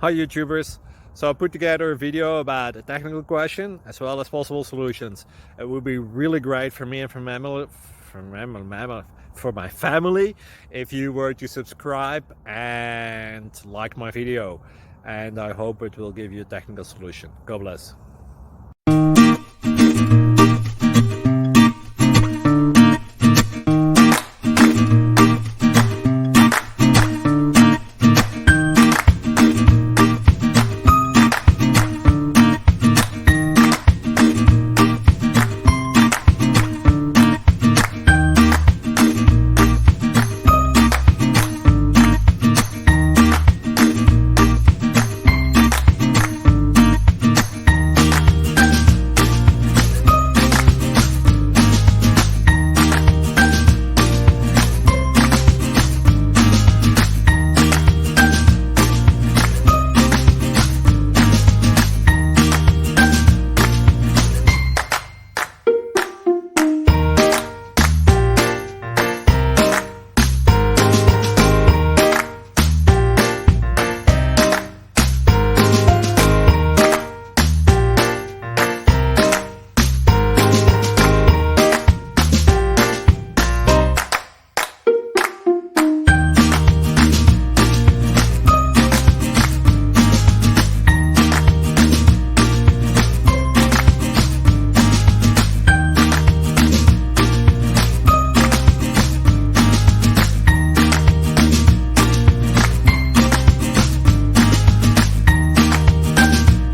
Hi YouTubers! So I put together a video about a technical question as well as possible solutions. It would be really great for me and for my family if you were to subscribe and like my video, and I hope it will give you a technical solution. God bless.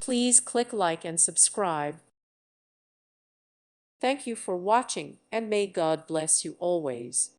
Please click like and subscribe. Thank you for watching, and may God bless you always.